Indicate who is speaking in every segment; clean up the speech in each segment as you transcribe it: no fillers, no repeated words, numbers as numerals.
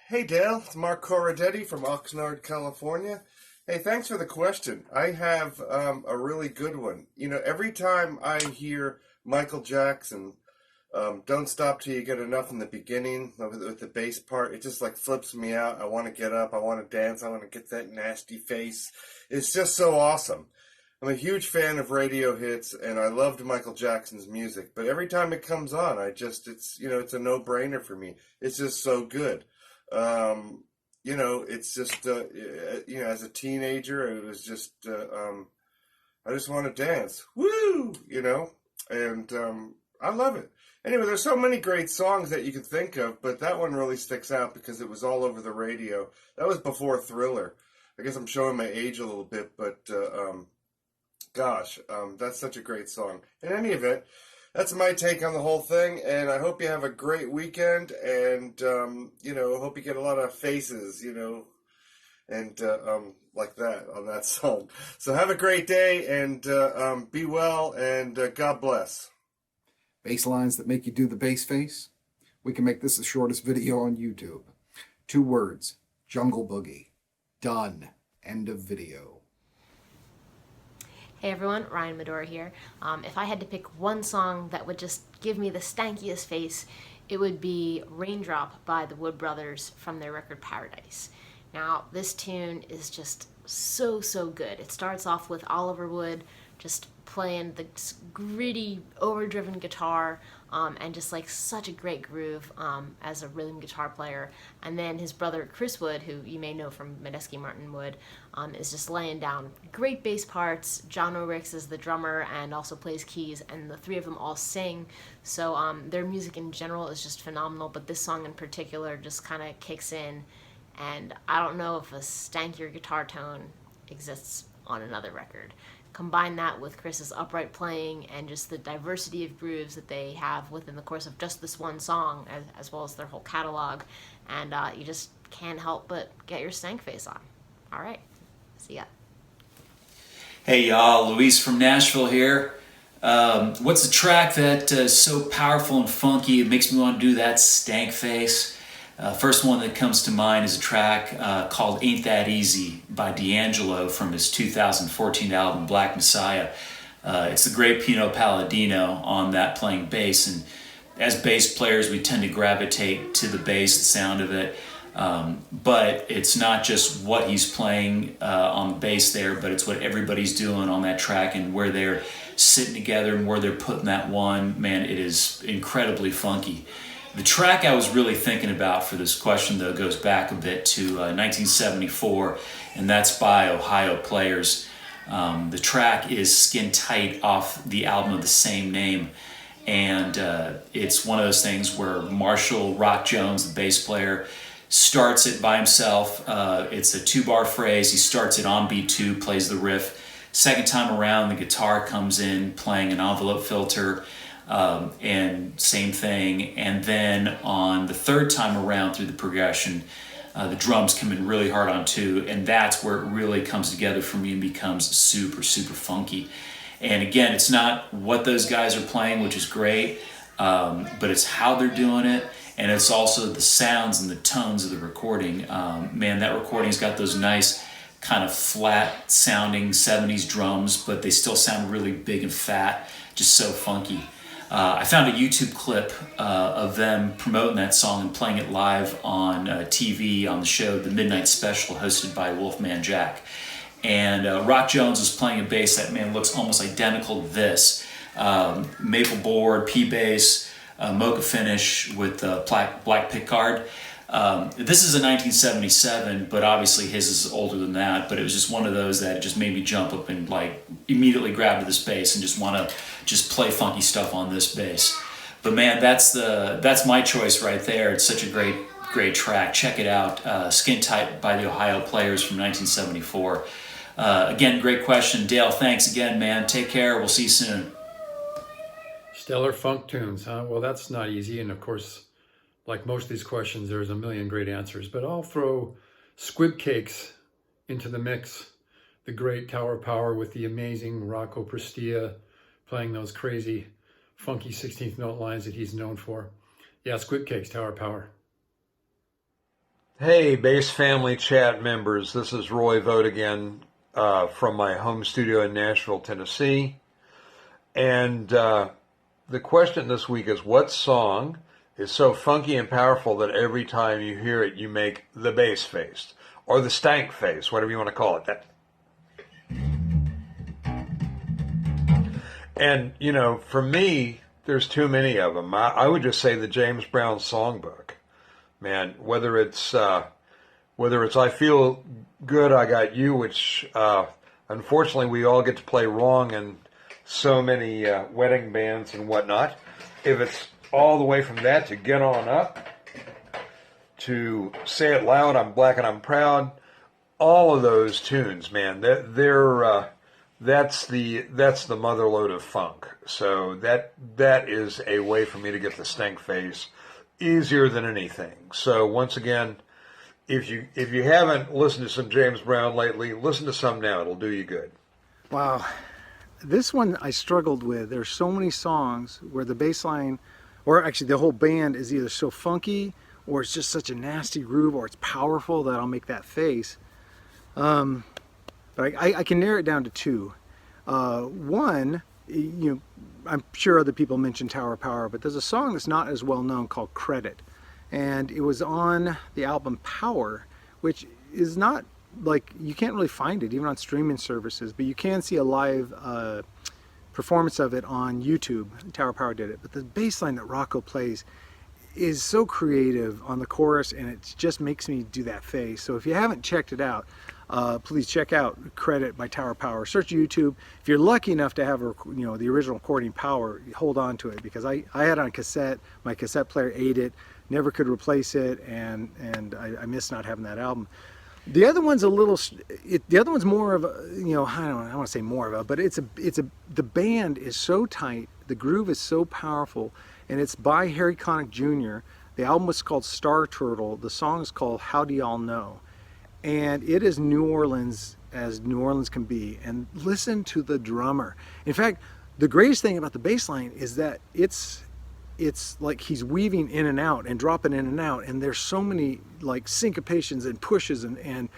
Speaker 1: Hey Dale, it's Mark Corradetti from Oxnard, California. Hey, thanks for the question. I have a really good one. You know, every time I hear Michael Jackson, "Don't Stop Till You Get Enough" in the beginning with the bass part, it just like flips me out. I want to get up, I want to dance, I want to get that nasty face. It's just so awesome. I'm a huge fan of radio hits, and I loved Michael Jackson's music. But every time it comes on, it's a no-brainer for me. It's just so good. It's just, as a teenager, it was just, I just want to dance. Woo! And I love it. Anyway, there's so many great songs that you can think of, but that one really sticks out because it was all over the radio. That was before Thriller. I guess I'm showing my age a little bit, but gosh, that's such a great song. In any event, that's my take on the whole thing, and I hope you have a great weekend, and, hope you get a lot of faces, and like that on that song. So have a great day, and be well, and God bless.
Speaker 2: Bass lines that make you do the bass face? We can make this the shortest video on YouTube. 2 words, Jungle Boogie. Done. End of video.
Speaker 3: Hey everyone, Ryan Madora here. If I had to pick one song that would just give me the stankiest face, it would be Raindrop by the Wood Brothers from their record Paradise. Now, this tune is just so good. It starts off with Oliver Wood just playing the gritty, overdriven guitar, and just like such a great groove as a rhythm guitar player. And then his brother Chris Wood, who you may know from Medeski Martin Wood, is just laying down great bass parts. John O'Ricks is the drummer and also plays keys, and the 3 of them all sing. So their music in general is just phenomenal, but this song in particular just kind of kicks in, and I don't know if a stankier guitar tone exists on another record. Combine that with Chris's upright playing and just the diversity of grooves that they have within the course of just this one song, as well as their whole catalog, and you just can't help but get your stank face on. All right, see ya.
Speaker 4: Hey y'all, Luis from Nashville here. What's a track that is so powerful and funky it makes me want to do that stank face? First one that comes to mind is a track called Ain't That Easy by D'Angelo from his 2014 album Black Messiah. It's the great Pino Palladino on that playing bass, and as bass players we tend to gravitate to the bass, the sound of it, but it's not just what he's playing on the bass there, but it's what everybody's doing on that track and where they're sitting together and where they're putting that one. Man, it is incredibly funky. The track I was really thinking about for this question, though, goes back a bit to 1974, and that's by Ohio Players. The track is Skin Tight off the album of the same name, and it's one of those things where Marshall Rock Jones, the bass player, starts it by himself. It's a 2-bar phrase. He starts it on beat 2, plays the riff. Second time around, the guitar comes in playing an envelope filter, and same thing. And then on the 3rd time around through the progression, the drums come in really hard on 2, and that's where it really comes together for me and becomes super funky. And again, it's not what those guys are playing, which is great, but it's how they're doing it, and it's also the sounds and the tones of the recording. Man, that recording's got those nice kind of flat sounding 70s drums, but they still sound really big and fat, just so funky. I found a YouTube clip of them promoting that song and playing it live on TV on the show The Midnight Special, hosted by Wolfman Jack. And Rock Jones was playing a bass that, man, looks almost identical to this. Maple board, P-bass, mocha finish with black pickguard. This is a 1977, but obviously his is older than that, but it was just one of those that just made me jump up and like immediately grab to this bass and just want to just play funky stuff on this bass. But man, that's my choice right there. It's such a great track. Check it out. Skin Tight by the Ohio Players from 1974. Again, great question. Dale, thanks again, man. Take care. We'll see you soon.
Speaker 5: Stellar funk tunes, huh? Well, that's not easy, and of course, like most of these questions, there's a million great answers, but I'll throw Squib Cakes into the mix. The great Tower Power with the amazing Rocco Prestia playing those crazy, funky 16th note lines that he's known for. Yeah, Squib Cakes, Tower Power.
Speaker 6: Hey, Bass Family Chat members, this is Roy Vogt again from my home studio in Nashville, Tennessee. And the question this week is, what song is so funky and powerful that every time you hear it, you make the bass face, or the stank face, whatever you want to call it. And, you know, for me, there's too many of them. I would just say the James Brown songbook. Man, whether it's I Feel Good, I Got You, which unfortunately we all get to play wrong in so many wedding bands and whatnot. If it's all the way from that to Get On Up, to Say It Loud, I'm Black and I'm Proud, all of those tunes, man, that's the motherlode of funk. So that is a way for me to get the stank face easier than anything. So once again, if you haven't listened to some James Brown lately, listen to some now. It'll do you good.
Speaker 2: Wow. This one I struggled with. There's so many songs where the bass line, or actually the whole band, is either so funky or it's just such a nasty groove or it's powerful that I'll make that face. But I can narrow it down to two. One, I'm sure other people mentioned Tower of Power, but there's a song that's not as well known called Credit. And it was on the album Power, which is not, like, you can't really find it even on streaming services, but you can see a live performance of it on YouTube. Tower of Power did it. But the bass line that Rocco plays is so creative on the chorus, and it just makes me do that face. So if you haven't checked it out, please check out Credit by Tower of Power. Search YouTube. If you're lucky enough to have the original recording Power, hold on to it, because I had it on cassette. My cassette player ate it, never could replace it, and I miss not having that album. The other one's the other one's more of a, I don't want to say more of a, but the band is so tight, the groove is so powerful, and it's by Harry Connick Jr. The album was called Star Turtle. The song is called How Do Y'all Know? And it is New Orleans as New Orleans can be. And listen to the drummer. In fact, the greatest thing about the bass line is that it's like he's weaving in and out and dropping in and out, and there's so many like syncopations and pushes, and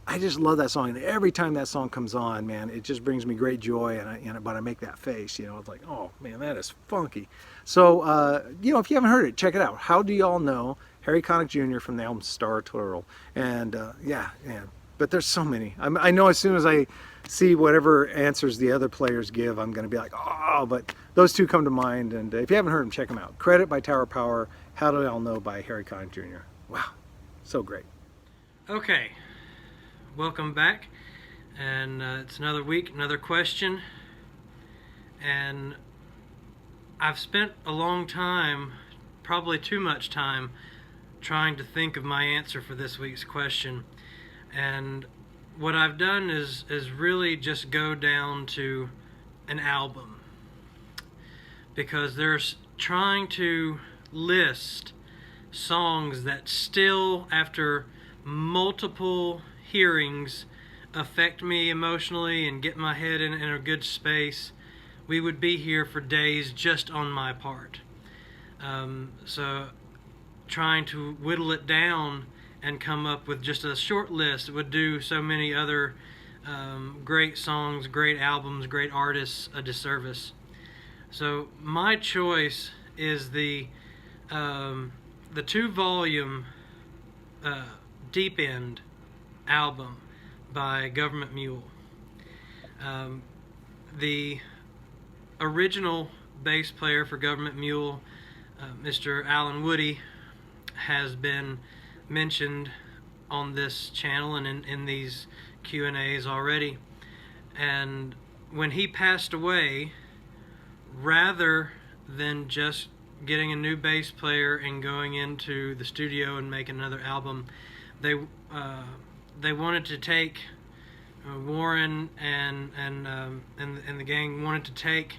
Speaker 2: I just love that song. And every time that song comes on, man, it just brings me great joy, but I make that face, it's like, oh man, that is funky. So if you haven't heard it, check it out. How Do Y'all Know? Harry Connick Jr. from the album Star Turtle. And yeah, but there's so many. I know as soon as I see whatever answers the other players give, I'm going to be like, oh, but those two come to mind. And if you haven't heard them, check them out. Credit by Tower of Power, How Do Y'all Know by Harry Connick Jr. Wow, so great.
Speaker 7: Okay, welcome back. And it's another week, another question. And I've spent a long time, probably too much time, trying to think of my answer for this week's question. And what I've done is really just go down to an album, because there's trying to list songs that still, after multiple hearings, affect me emotionally and get my head in a good space. We would be here for days just on my part. So trying to whittle it down and come up with just a short list would do so many other great songs, great albums, great artists a disservice. So my choice is the 2-volume Deep End album by Government Mule. The original bass player for Government Mule, Mr. Alan Woody, has been mentioned on this channel and in these Q&As already. And when he passed away, rather than just getting a new bass player and going into the studio and making another album, they wanted to take Warren and the gang wanted to take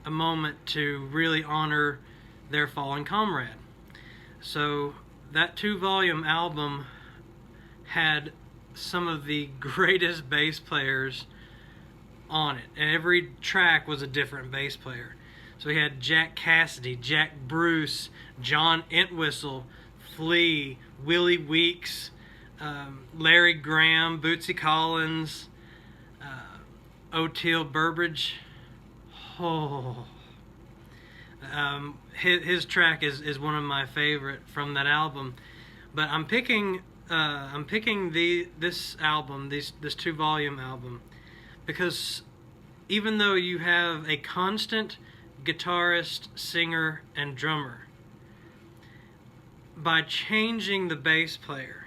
Speaker 7: a moment to really honor their fallen comrade. So that 2-volume album had some of the greatest bass players on it, and every track was a different bass player. So he had Jack Cassidy, Jack Bruce, John Entwistle, Flea, Willie Weeks, Larry Graham, Bootsy Collins, O'Teal Burbridge. Oh, his track is one of my favorite from that album. But I'm picking this album, this 2-volume album, because even though you have a constant guitarist, singer, and drummer, by changing the bass player,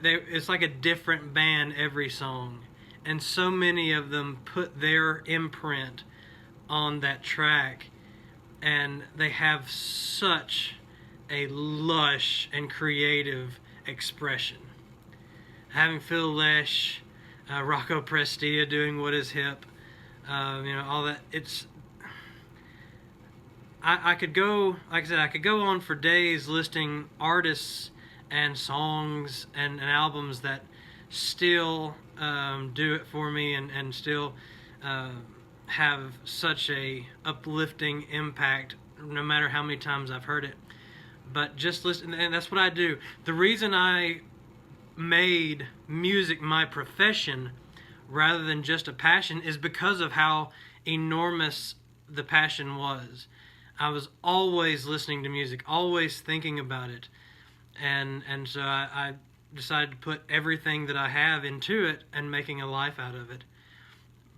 Speaker 7: it's like a different band every song, and so many of them put their imprint on that track, and they have such a lush and creative expression. Having Phil Lesh, Rocco Prestia doing What Is Hip, all that. I could go, like I said, I could go on for days listing artists and songs and albums that still do it for me and still have such a uplifting impact no matter how many times I've heard it. But just listen, and that's what I do. The reason I made music my profession rather than just a passion is because of how enormous the passion was. I was always listening to music, always thinking about it, and so I decided to put everything that I have into it and making a life out of it.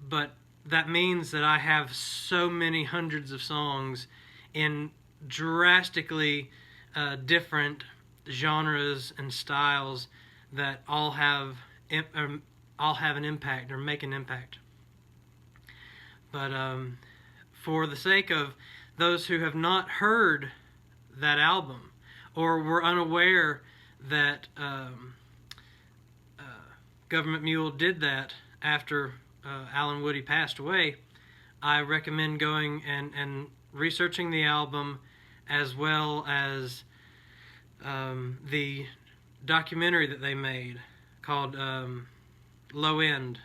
Speaker 7: But that means that I have so many hundreds of songs in drastically different genres and styles that all have an impact or make an impact. But for the sake of those who have not heard that album or were unaware that Government Mule did that after Alan Woody passed away, I recommend going and researching the album as well as the documentary that they made called Low End.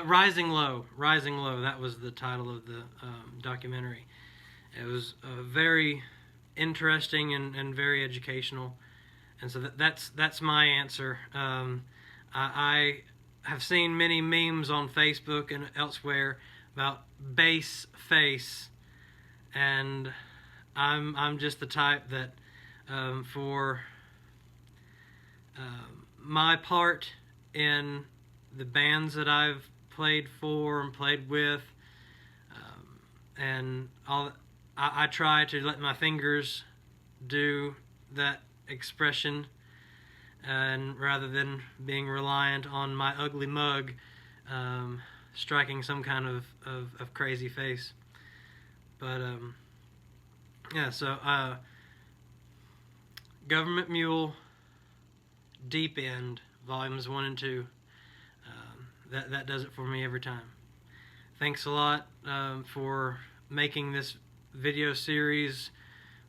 Speaker 7: Rising Low, that was the title of the documentary. It was very interesting and very educational, and so that's my answer. I have seen many memes on Facebook and elsewhere about bass face, and I'm just the type that for my part in the bands that I've played for and played with, and all, I try to let my fingers do that expression, and rather than being reliant on my ugly mug striking some kind of crazy face. But yeah, so Government Mule, Deep End, Volumes 1 and 2. That does it for me every time. Thanks a lot for making this video series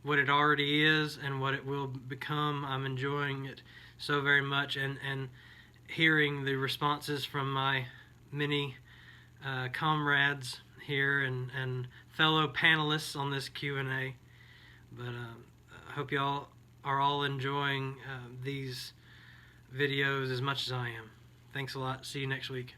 Speaker 7: what it already is and what it will become. I'm enjoying it so very much, and hearing the responses from my many comrades here and fellow panelists on this Q&A. But I hope y'all are all enjoying these videos as much as I am. Thanks a lot. See you next week.